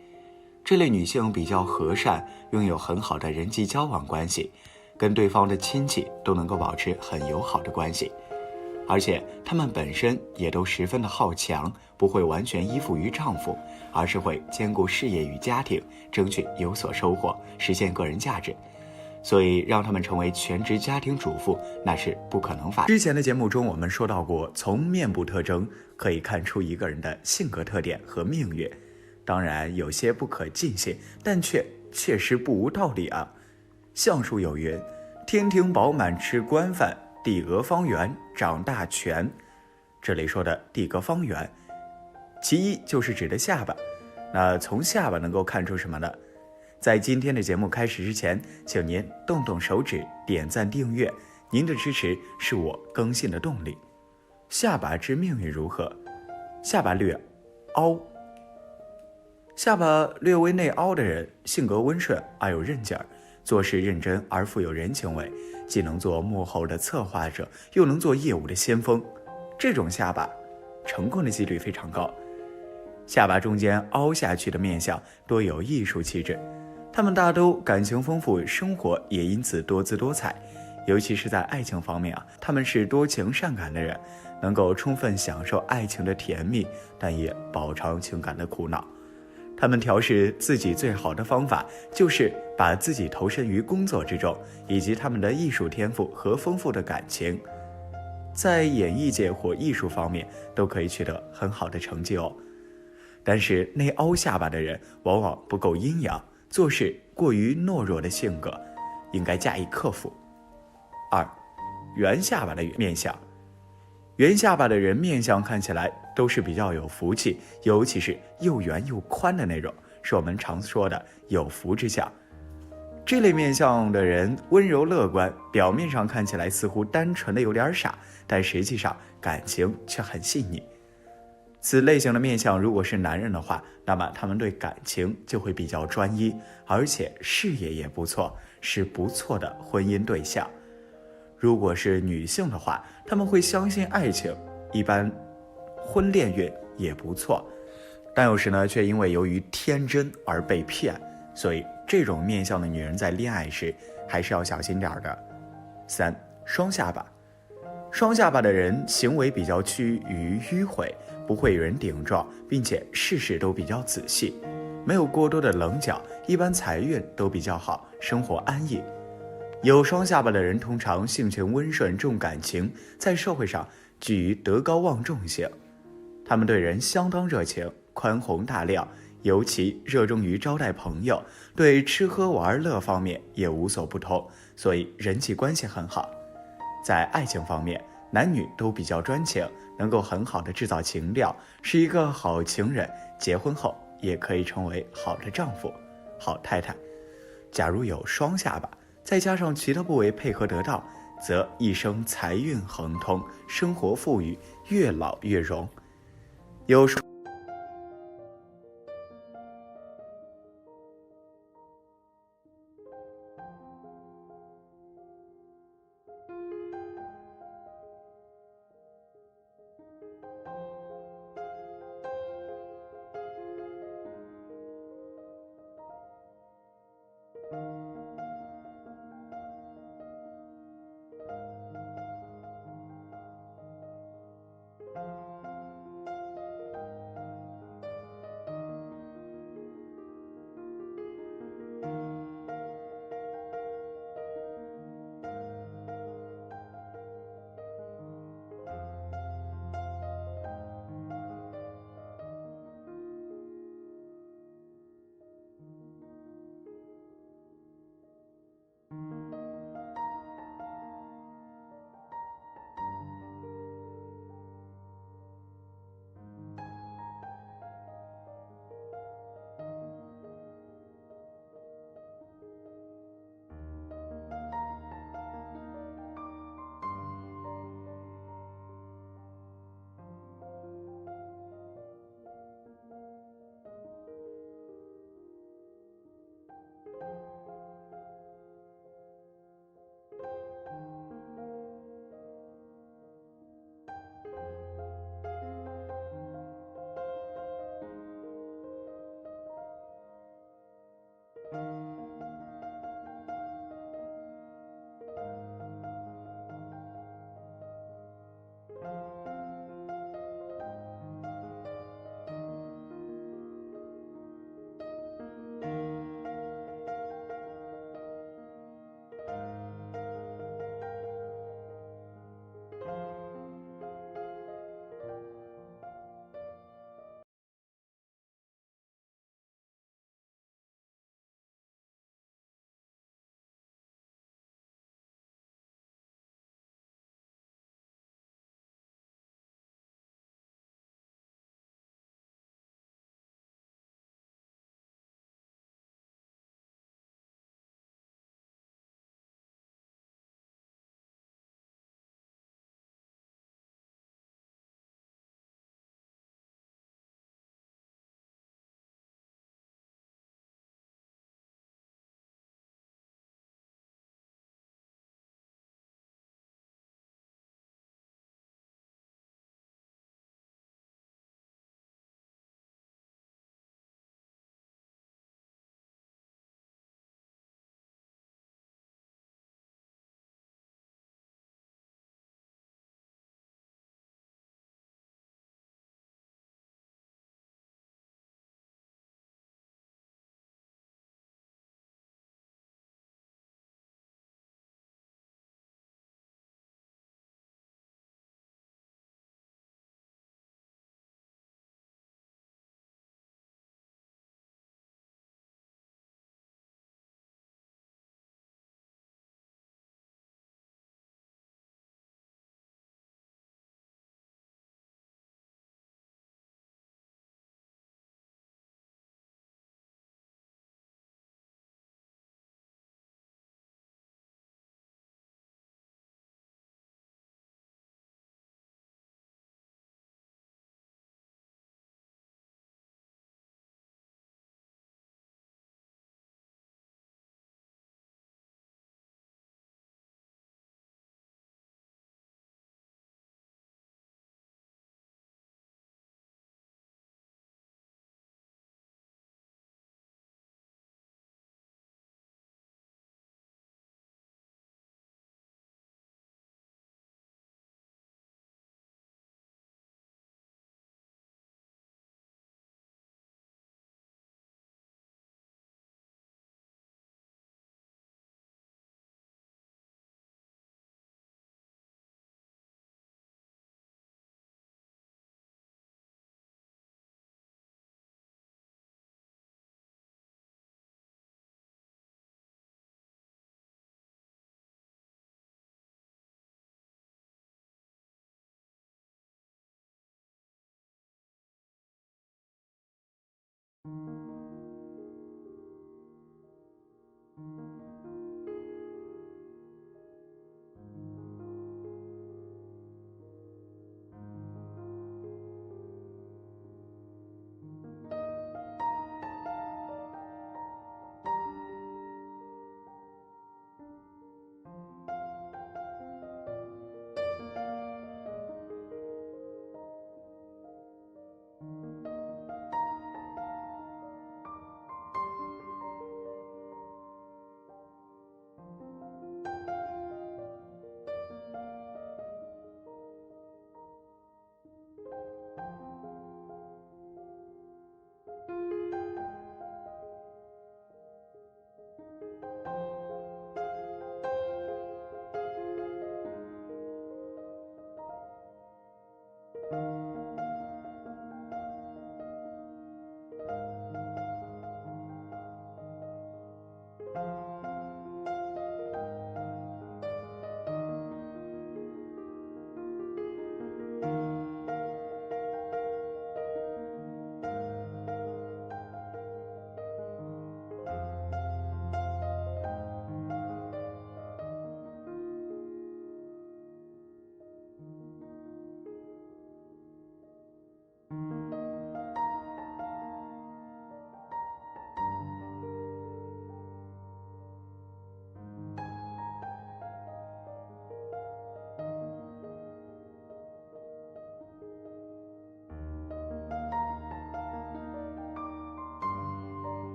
这类女性比较和善，拥有很好的人际交往关系，跟对方的亲戚都能够保持很友好的关系，而且她们本身也都十分的好强，不会完全依附于丈夫，而是会兼顾事业与家庭，争取有所收获，实现个人价值。所以让他们成为全职家庭主妇，那是不可能发生。之前的节目中我们说到过，从面部特征可以看出一个人的性格特点和命运，当然有些不可尽信，但却确实不无道理啊。相术有云，天庭饱满吃官饭，地阁方圆长大权。这里说的地阁方圆，其一就是指的下巴。那从下巴能够看出什么呢？在今天的节目开始之前，请您动动手指点赞订阅，您的支持是我更新的动力。下巴之命运如何？下巴略凹，下巴略微内凹的人，性格温顺而有韧劲儿，做事认真而富有人情味，既能做幕后的策划者，又能做业务的先锋。这种下巴成功的几率非常高。下巴中间凹下去的面相多有艺术气质，他们大都感情丰富，生活也因此多姿多彩，尤其是在爱情方面他们是多情善感的人，能够充分享受爱情的甜蜜，但也饱尝情感的苦恼。他们调试自己最好的方法，就是把自己投身于工作之中，以及他们的艺术天赋和丰富的感情，在演艺界或艺术方面都可以取得很好的成绩哦。但是内凹下巴的人往往不够阴阳，做事过于懦弱的性格，应该加以克服。2. 圆下巴的面相，圆下巴的人面相看起来都是比较有福气，尤其是又圆又宽的那种，是我们常说的有福之相。这类面相的人温柔乐观，表面上看起来似乎单纯的有点傻，但实际上感情却很细腻。此类型的面相如果是男人的话，那么他们对感情就会比较专一，而且事业也不错，是不错的婚姻对象。如果是女性的话，他们会相信爱情，一般婚恋运也不错，但有时呢却因为由于天真而被骗，所以这种面相的女人在恋爱时还是要小心点的。3. 双下巴，双下巴的人行为比较趋于迂回，不会与人顶撞，并且事事都比较仔细，没有过多的棱角，一般财运都比较好，生活安逸。有双下巴的人通常性情温顺，重感情，在社会上居于德高望重型，他们对人相当热情，宽宏大量，尤其热衷于招待朋友，对吃喝玩乐方面也无所不通，所以人际关系很好。在爱情方面，男女都比较专情，能够很好的制造情调，是一个好情人，结婚后也可以成为好的丈夫、好太太。假如有双下巴，再加上其他部位配合得当，则一生财运亨通，生活富裕，越老越荣。有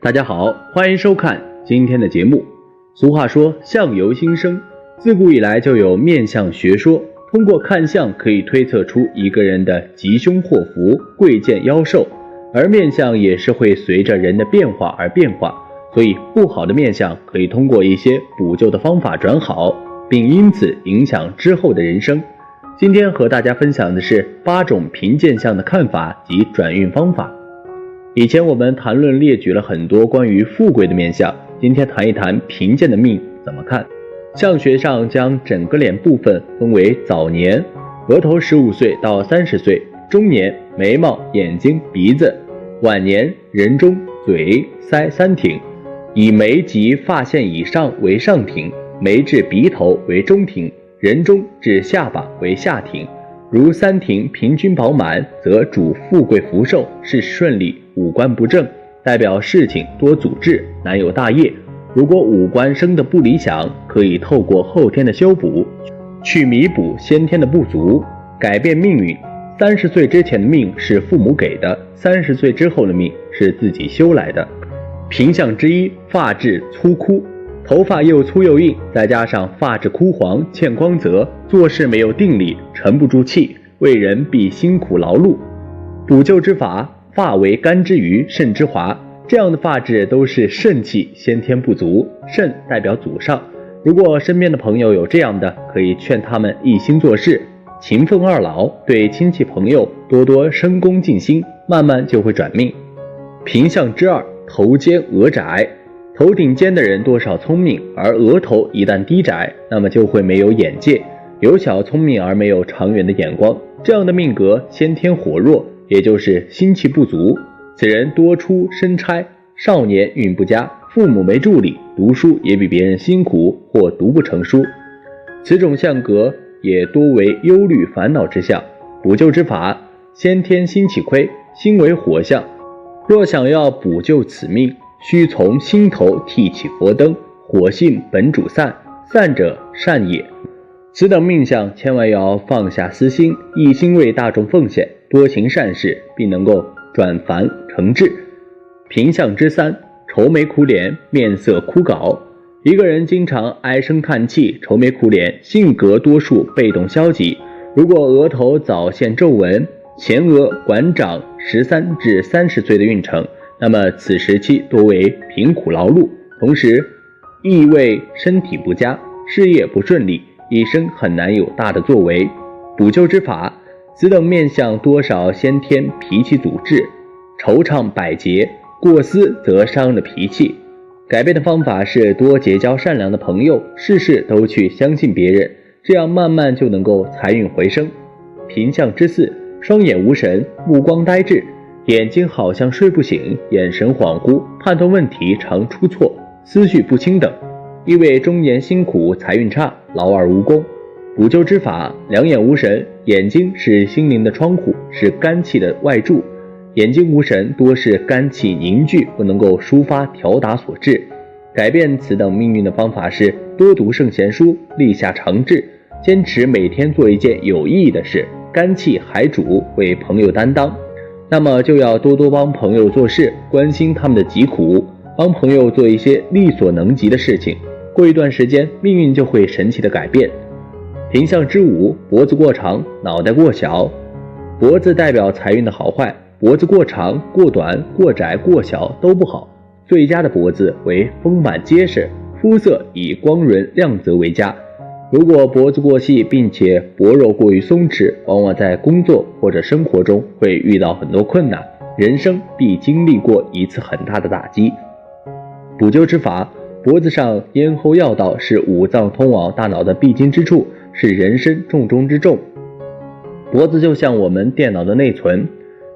大家好，欢迎收看今天的节目。俗话说相由心生，自古以来就有面相学说，通过看相可以推测出一个人的吉凶祸福、贵贱妖寿，而面相也是会随着人的变化而变化，所以不好的面相可以通过一些补救的方法转好，并因此影响之后的人生。今天和大家分享的是8种贫贱相的看法及转运方法。以前我们谈论列举了很多关于富贵的面相，今天谈一谈贫贱的命怎么看。相学上将整个脸部分分为早年额头15岁到30岁，中年眉毛、眼睛、鼻子，晚年人中、嘴、腮三庭，以眉及发线以上为上庭，眉至鼻头为中庭，人中至下巴为下庭。如三庭平均饱满，则主富贵福寿，事事顺利，五官不正，代表事情多阻滞，难有大业。如果五官生得不理想，可以透过后天的修补，去弥补先天的不足，改变命运。30岁之前的命是父母给的，30岁之后的命是自己修来的。贫相之一，发质粗枯，头发又粗又硬，再加上发质枯黄欠光泽，做事没有定力，沉不住气，为人必辛苦劳碌。补救之法，发为肝之余，肾之华，这样的发质都是肾气先天不足，肾代表祖上。如果身边的朋友有这样的，可以劝他们一心做事，勤奋二老，对亲戚朋友多多深恭尽心，慢慢就会转命。贫相之二，头尖额窄，头顶尖的人多少聪明，而额头一旦低窄，那么就会没有眼界，有小聪明而没有长远的眼光。这样的命格先天火弱，也就是心气不足，此人多出身差，少年运不佳，父母没助力，读书也比别人辛苦或读不成书。此种相格也多为忧虑烦恼之相。补救之法，先天心气亏，心为火相，若想要补救此命，须从心头剔起佛灯，火性本主散，散者善也。此等命相千万要放下私心，一心为大众奉献，多行善事，并能够转凡成智。贫相之三，愁眉苦脸，面色枯槁。一个人经常唉声叹气，愁眉苦脸，性格多数被动消极。如果额头早现皱纹，前额管掌13至30岁的运程，那么此时期多为贫苦劳碌，同时亦为身体不佳，事业不顺利，一生很难有大的作为。补救之法，此等面相多少先天脾气阻滞，惆怅百结，过思则伤了脾气。改变的方法是多结交善良的朋友，事事都去相信别人，这样慢慢就能够财运回升。贫相之四，双眼无神，目光呆滞，眼睛好像睡不醒，眼神恍惚，判断问题常出错，思绪不清等，意味中年辛苦，财运差，劳而无功。补救之法，两眼无神，眼睛是心灵的窗户，是肝气的外柱，眼睛无神多是肝气凝聚，不能够抒发调达所致。改变此等命运的方法是多读圣贤书，立下长志，坚持每天做一件有意义的事，肝气海主，为朋友担当。那么就要多多帮朋友做事，关心他们的疾苦，帮朋友做一些力所能及的事情，过一段时间命运就会神奇的改变。贫相之五，脖子过长，脑袋过小。脖子代表财运的好坏，脖子过长、过短、过窄、过小都不好，最佳的脖子为丰满结实，肤色以光润亮泽为佳。如果脖子过细并且脖肉过于松弛，往往在工作或者生活中会遇到很多困难，人生必经历过一次很大的打击。补救之法，脖子上咽喉要道是五脏通往大脑的必经之处，是人生重中之重。脖子就像我们电脑的内存，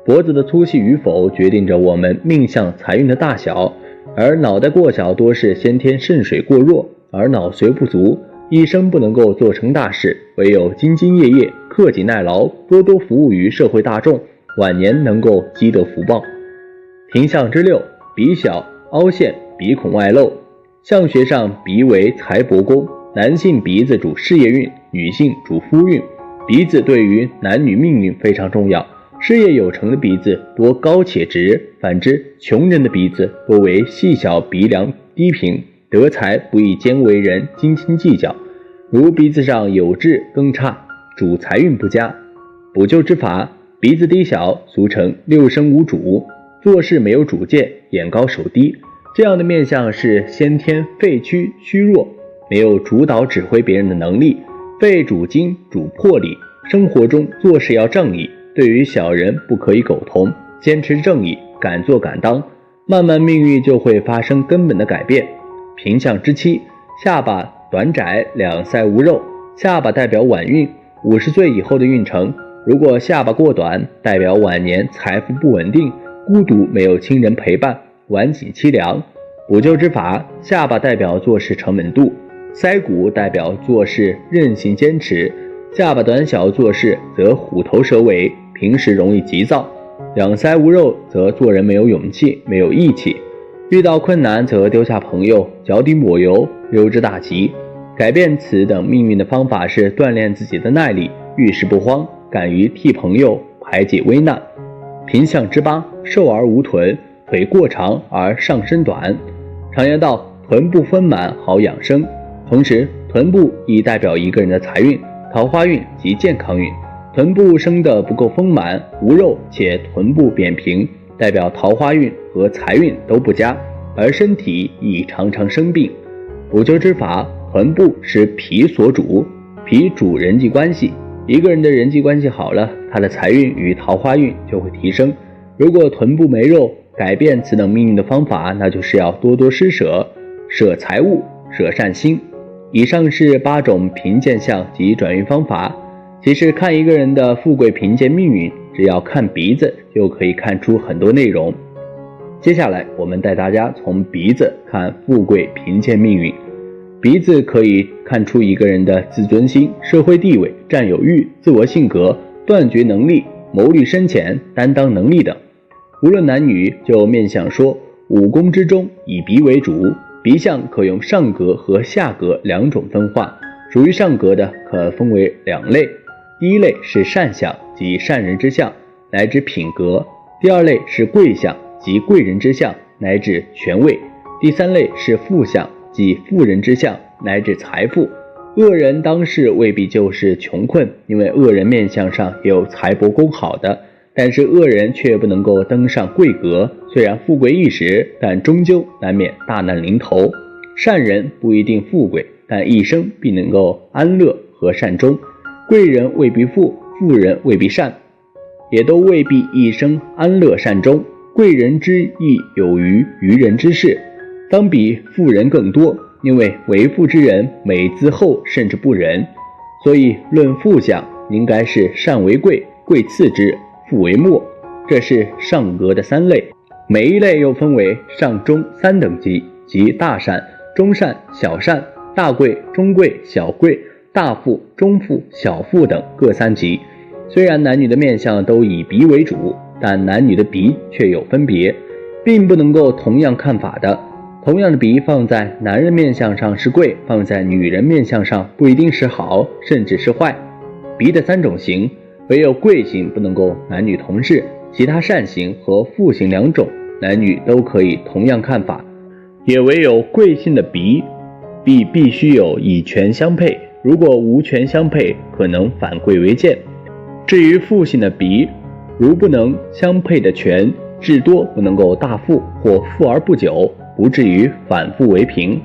脖子的粗细与否决定着我们命相财运的大小，而脑袋过小多是先天肾水过弱，而脑髓不足，一生不能够做成大事，唯有兢兢业业，克己耐劳，多多服务于社会大众，晚年能够积得福报。贫相之六，鼻小凹陷，鼻孔外露。相学上鼻为财帛宫，男性鼻子主事业运，女性主夫运，鼻子对于男女命运非常重要。事业有成的鼻子多高且直，反之穷人的鼻子多为细小，鼻梁低平，得财不易兼为人斤斤计较。如鼻子上有痣更差，主财运不佳。补救之法，鼻子低小，俗称六生无主，做事没有主见，眼高手低，这样的面相是先天肺虚虚弱，没有主导指挥别人的能力。肺主精主魄力，生活中做事要正义，对于小人不可以苟同，坚持正义，敢做敢当，慢慢命运就会发生根本的改变。平相之妻，下巴短窄，两腮无肉，下巴代表晚运，50岁以后的运程。如果下巴过短，代表晚年财富不稳定，孤独，没有亲人陪伴，晚景凄凉。补救之法，下巴代表做事成稳度，腮骨代表做事韧性坚持，下巴短小做事则虎头蛇尾，平时容易急躁。两腮无肉则做人没有勇气，没有义气，遇到困难则丢下朋友，脚底抹油，溜之大吉。改变此等命运的方法是锻炼自己的耐力，遇事不慌，敢于替朋友排解危难。贫相之八，瘦而无臀，腿过长而上身短。常言道，臀部丰满好养生，同时臀部亦代表一个人的财运、桃花运及健康运。臀部生得不够丰满，无肉且臀部扁平，代表桃花运和财运都不佳，而身体亦常常生病。补救之法，臀部是脾所主，脾主人际关系，一个人的人际关系好了，他的财运与桃花运就会提升。如果臀部没肉，改变此等命运的方法，那就是要多多施舍，舍财物，舍善心。以上是8种贫贱相及转运方法。其实看一个人的富贵贫贱命运，只要看鼻子就可以看出很多内容。接下来我们带大家从鼻子看富贵贫贱命运。鼻子可以看出一个人的自尊心、社会地位、占有欲、自我性格、断绝能力、谋虑深浅、担当能力等。无论男女，就面相说，五宫之中以鼻为主，鼻相可用上格和下格2种分化。属于上格的可分为2类，第一类是善相，即善人之相，乃至品格；第二类是贵相，即贵人之相，乃至权位；第三类是富相，即富人之相，乃至财富。恶人当世未必就是穷困，因为恶人面相上也有财帛宫好的，但是恶人却不能够登上贵阁，虽然富贵一时，但终究难免大难临头。善人不一定富贵，但一生必能够安乐和善终。贵人未必富，富人未必善，也都未必一生安乐善终。贵人之意有于愚人之事，当比富人更多，因为为富之人美自厚甚至不仁，所以论富相应该是善为贵，贵次之，富为末，这是上格的3类。每一类又分为上中3等级，即大善、中善、小善、大贵、中贵、小贵、大富、中富、小富等各3级。虽然男女的面相都以鼻为主，但男女的鼻却有分别，并不能够同样看法的。同样的鼻放在男人面相上是贵，放在女人面相上不一定是好，甚至是坏。鼻的3种型，唯有贵型不能够男女同视，其他善型和富型2种男女都可以同样看法。也唯有贵姓的鼻必须有以权相配，如果无权相配，可能反贵为贱。至于富姓的鼻，如不能相配的权，至多不能够大富，或富而不久，不至于反富为平。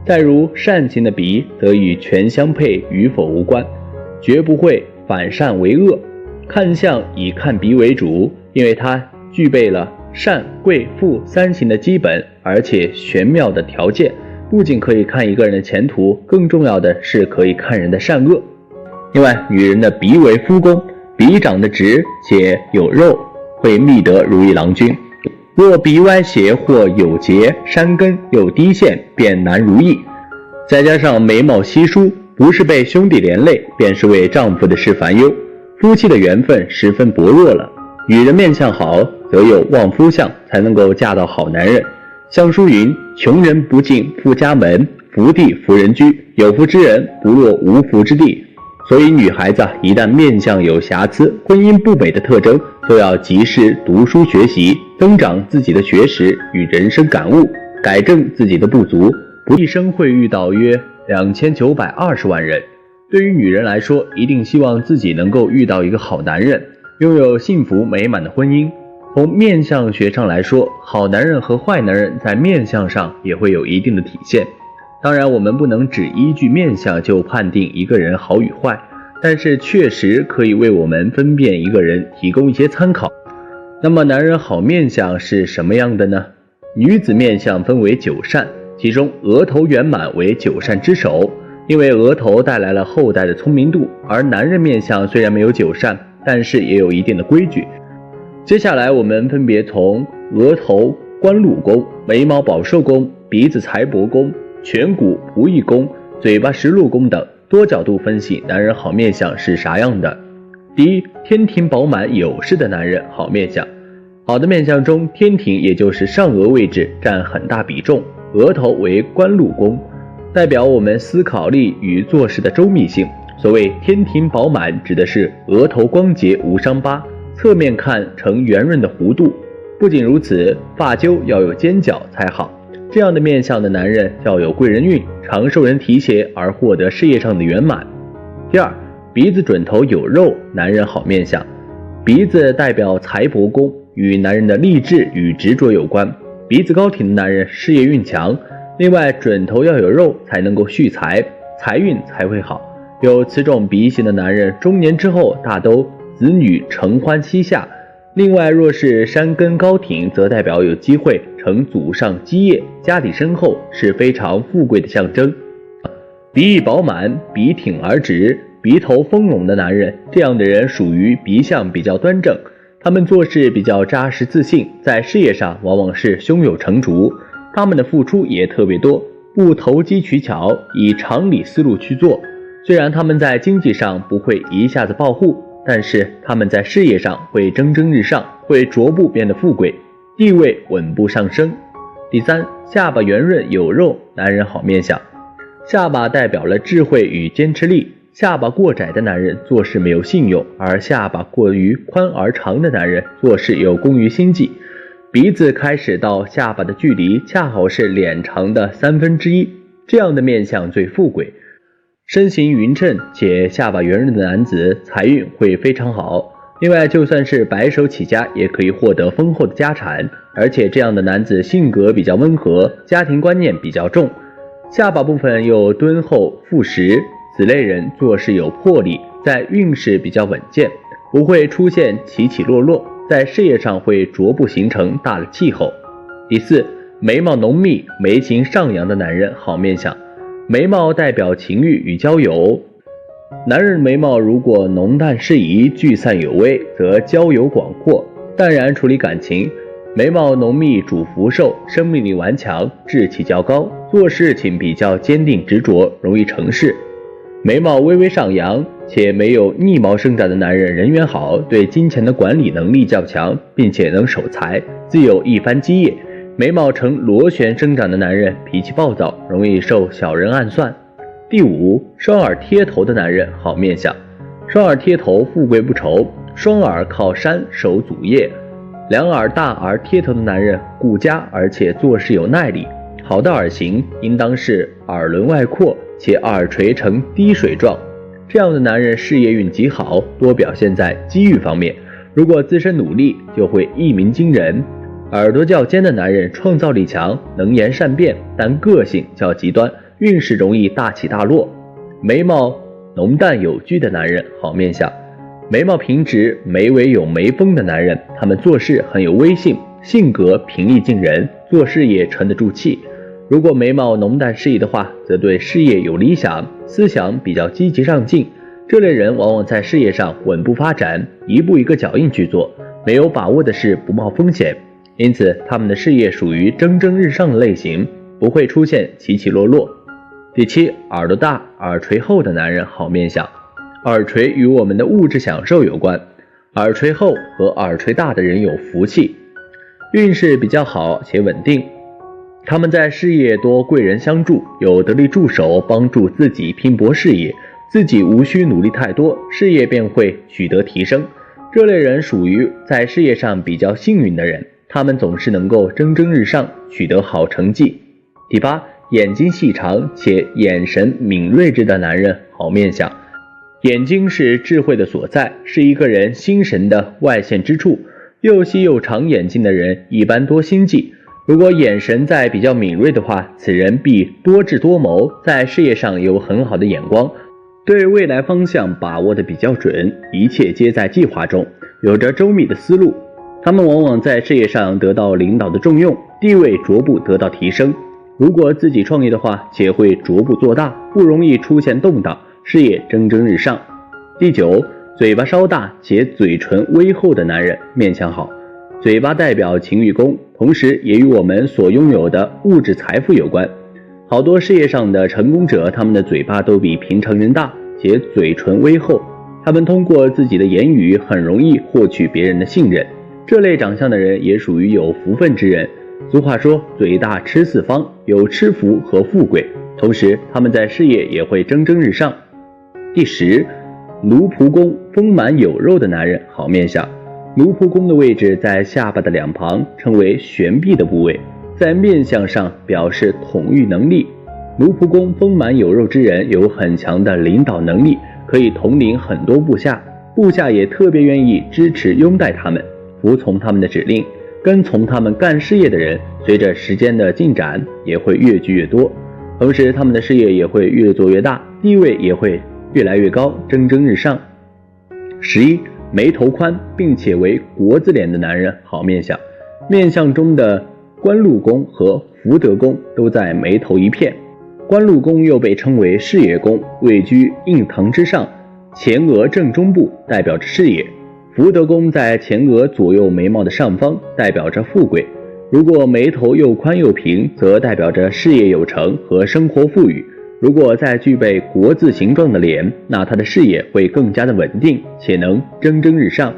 再如善型的鼻，则与权相配与否无关，绝不会反善为恶。看相以看鼻为主，因为它具备了善、贵、富3型的基本而且玄妙的条件，不仅可以看一个人的前途，更重要的是可以看人的善恶。另外，女人的鼻为夫宫，鼻长得直且有肉，会觅得如意郎君。若鼻歪斜或有结、山根有低陷，便难如意。再加上眉毛稀疏，不是被兄弟连累，便是为丈夫的事烦忧，夫妻的缘分十分薄弱了。女人面相好，则有旺夫相，才能够嫁到好男人。相书云：穷人不进富家门，福地福人居，有福之人不落无福之地。所以女孩子一旦面相有瑕疵、婚姻不美的特征，就要及时读书学习，增长自己的学识与人生感悟，改正自己的不足，一生会遇到约2920万人。对于女人来说，一定希望自己能够遇到一个好男人，拥有幸福美满的婚姻。从面相学上来说，好男人和坏男人在面相上也会有一定的体现。当然，我们不能只依据面相就判定一个人好与坏，但是确实可以为我们分辨一个人提供一些参考。那么男人好面相是什么样的呢？女子面相分为9善，其中额头圆满为9善之首，因为额头带来了后代的聪明度。而男人面相虽然没有9善，但是也有一定的规矩。接下来我们分别从额头官禄宫、眉毛保寿宫、鼻子财帛宫、颧骨仆役宫、嘴巴食禄宫等多角度分析男人好面相是啥样的。第一，天庭饱满有势的男人好面相。好的面相中，天庭也就是上额位置占很大比重，额头为官禄宫，代表我们思考力与做事的周密性。所谓天庭饱满，指的是额头光洁无伤疤，侧面看呈圆润的弧度。不仅如此，发揪要有尖角才好。这样的面相的男人要有贵人运，常受人提携而获得事业上的圆满。第二，鼻子准头有肉，男人好面相。鼻子代表财帛宫，与男人的励志与执着有关。鼻子高挺的男人事业运强，另外准头要有肉才能够蓄财，财运才会好。有此种鼻型的男人，中年之后大都子女承欢膝下。另外，若是山根高挺，则代表有机会承祖上基业，家底深厚，是非常富贵的象征。鼻翼饱满，鼻挺而直，鼻头丰隆的男人，这样的人属于鼻相比较端正，他们做事比较扎实自信，在事业上往往是胸有成竹，他们的付出也特别多，不投机取巧，以常理思路去做。虽然他们在经济上不会一下子暴富，但是他们在事业上会蒸蒸日上，会逐步变得富贵，地位稳步上升。第三，下巴圆润有肉，男人好面相。下巴代表了智慧与坚持力，下巴过窄的男人做事没有信用，而下巴过于宽而长的男人做事有功于心计。鼻子开始到下巴的距离恰好是脸长的1/3，这样的面相最富贵。身形匀称且下巴圆润的男子财运会非常好，另外就算是白手起家也可以获得丰厚的家产，而且这样的男子性格比较温和，家庭观念比较重，下巴部分又敦厚富实，此类人做事有魄力，在运势比较稳健，不会出现起起落落，在事业上会逐步形成大的气候。第四，眉毛浓密，眉形上扬的男人好面相。眉毛代表情欲与交友，男人眉毛如果浓淡适宜，聚散有微，则交友广阔，淡然处理感情。眉毛浓密主福寿，生命力顽强，志气较高，做事情比较坚定执着，容易成事。眉毛微微上扬且没有逆毛生长的男人人缘好，对金钱的管理能力较强，并且能守财，自有一番基业。眉毛呈螺旋生长的男人脾气暴躁，容易受小人暗算。第五，双耳贴头的男人好面相。双耳贴头富贵不愁，双耳靠山守祖业，两耳大而贴头的男人顾家，而且做事有耐力。好的耳型应当是耳轮外扩且耳垂呈滴水状，这样的男人事业运极好，多表现在机遇方面，如果自身努力就会一鸣惊人。耳朵较尖的男人创造力强，能言善辩，但个性较极端，运势容易大起大落。眉毛浓淡有据的男人好面相。眉毛平直，眉尾有眉峰的男人，他们做事很有威信，性格平易近人，做事也沉得住气。如果眉毛浓淡适宜的话，则对事业有理想，思想比较积极上进。这类人往往在事业上稳步发展，一步一个脚印去做，没有把握的事不冒风险，因此他们的事业属于蒸蒸日上的类型，不会出现起起落落。第七，耳朵大耳垂厚的男人好面相。耳垂与我们的物质享受有关，耳垂厚和耳垂大的人有福气，运势比较好且稳定，他们在事业多贵人相助，有得力助手帮助自己拼搏事业，自己无需努力太多，事业便会取得提升。这类人属于在事业上比较幸运的人，他们总是能够蒸蒸日上，取得好成绩。第八，眼睛细长且眼神敏锐之的男人好面相。眼睛是智慧的所在，是一个人心神的外现之处。又细又长眼睛的人一般多心计，如果眼神再比较敏锐的话，此人必多智多谋，在事业上有很好的眼光，对未来方向把握得比较准，一切皆在计划中，有着周密的思路。他们往往在事业上得到领导的重用，地位逐步得到提升。如果自己创业的话，且会逐步做大，不容易出现动荡，事业蒸蒸日上。第九，嘴巴稍大且嘴唇微厚的男人面相好。嘴巴代表情欲宫，同时也与我们所拥有的物质财富有关。好多事业上的成功者，他们的嘴巴都比平常人大，且嘴唇微厚。他们通过自己的言语很容易获取别人的信任。这类长相的人也属于有福分之人。俗话说，嘴大吃四方，有吃福和富贵，同时他们在事业也会蒸蒸日上。第十，奴仆宫丰满有肉的男人好面相。奴仆宫的位置在下巴的两旁，称为悬臂的部位，在面相上表示统御能力。奴仆宫丰满有肉之人有很强的领导能力，可以统领很多部下，部下也特别愿意支持拥戴他们，服从他们的指令。跟从他们干事业的人，随着时间的进展也会越聚越多，同时他们的事业也会越做越大，地位也会越来越高，蒸蒸日上。11，眉头宽并且为国字脸的男人好面相。面相中的官禄宫和福德宫都在眉头一片。官禄宫又被称为事业宫，位居印堂之上，前额正中部，代表着事业。福德宫在前额左右眉毛的上方，代表着富贵。如果眉头又宽又平，则代表着事业有成和生活富裕。如果再具备国字形状的脸，那他的事业会更加的稳定，且能蒸蒸日上。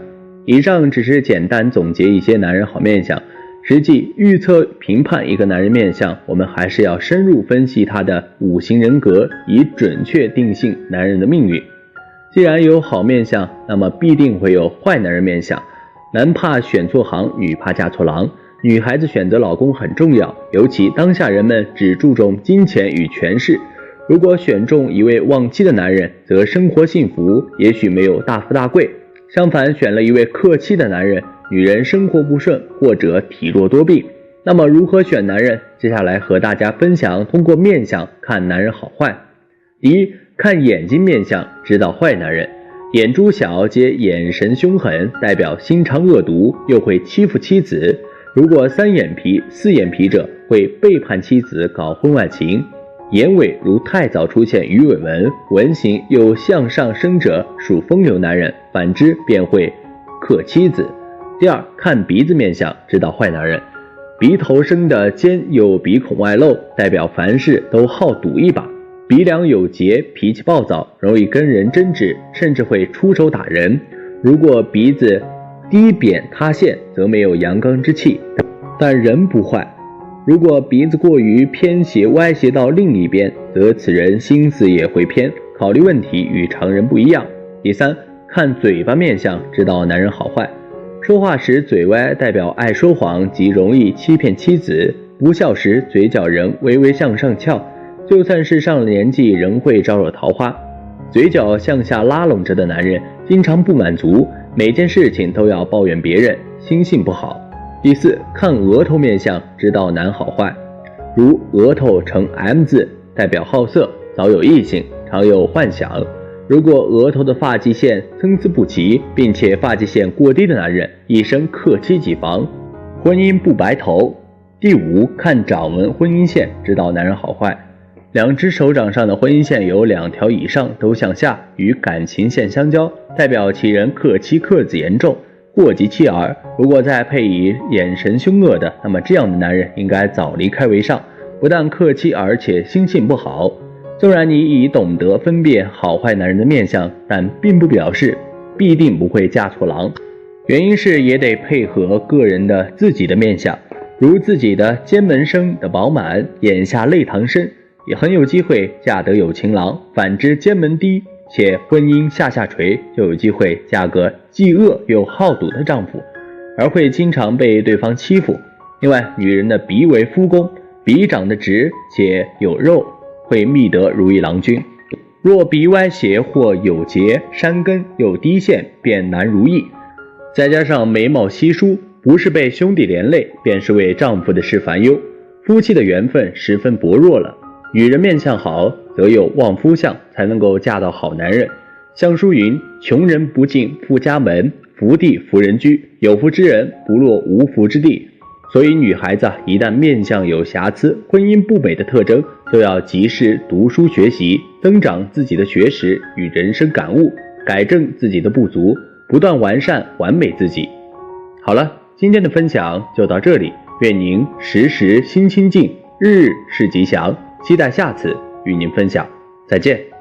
以上只是简单总结一些男人好面相，实际预测评判一个男人面相，我们还是要深入分析他的五行人格，以准确定性男人的命运。既然有好面相，那么必定会有坏男人面相。男怕选错行，女怕嫁错郎。女孩子选择老公很重要，尤其当下人们只注重金钱与权势。如果选中一位旺妻的男人，则生活幸福，也许没有大富大贵。相反，选了一位克妻的男人，女人生活不顺，或者体弱多病。那么如何选男人？接下来和大家分享通过面相看男人好坏。第一，看眼睛面相知道坏男人。眼珠小皆眼神凶狠，代表心肠恶毒，又会欺负妻子。如果三眼皮、四眼皮者，会背叛妻子，搞婚外情。眼尾如太早出现鱼尾纹，纹形又向上升者，属风流男人，反之便会克妻子。第二，看鼻子面相知道坏男人。鼻头生的尖又鼻孔外露，代表凡事都好赌一把。鼻梁有结，脾气暴躁，容易跟人争执，甚至会出手打人。如果鼻子低扁塌陷，则没有阳刚之气，但人不坏。如果鼻子过于偏斜歪斜到另一边，则此人心思也会偏，考虑问题与常人不一样。第三，看嘴巴面相知道男人好坏。说话时嘴歪，代表爱说谎及容易欺骗妻子；不笑时嘴角仍微微向上翘，就算是上了年纪仍会招惹桃花。嘴角向下拉拢着的男人经常不满足，每件事情都要抱怨别人，心性不好。第四，看额头面相知道男好坏。如额头呈 M 字，代表好色，早有异性，常有幻想。如果额头的发际线参差不齐，并且发际线过低的男人，一生克妻己房，婚姻不白头。第五，看掌纹婚姻线知道男人好坏。两只手掌上的婚姻线有2条以上都向下，与感情线相交，代表其人克妻克子严重，祸及妻儿。如果再配以眼神凶恶的，那么这样的男人应该早离开为上，不但克妻，而且心性不好。纵然你已懂得分辨好坏男人的面相，但并不表示必定不会嫁错郎。原因是也得配合个人的自己的面相，如自己的肩门生的饱满，眼下泪堂深，也很有机会嫁得有情郎。反之，肩门低且婚姻下垂，就有机会嫁个既恶又好赌的丈夫，而会经常被对方欺负。另外，女人的鼻为夫宫，鼻长得直且有肉，会觅得如意郎君。若鼻歪斜或有结、山根又低陷，便难如意。再加上眉毛稀疏，不是被兄弟连累，便是为丈夫的事烦忧，夫妻的缘分十分薄弱了。女人面相好，则有旺夫相，才能够嫁到好男人。相书云：穷人不进富家门，福地福人居，有福之人不落无福之地。所以女孩子一旦面相有瑕疵，婚姻不美的特征，就要及时读书学习，增长自己的学识与人生感悟，改正自己的不足，不断完善完美自己。好了，今天的分享就到这里，愿您时时心清静，日日是吉祥，期待下次与您分享，再见。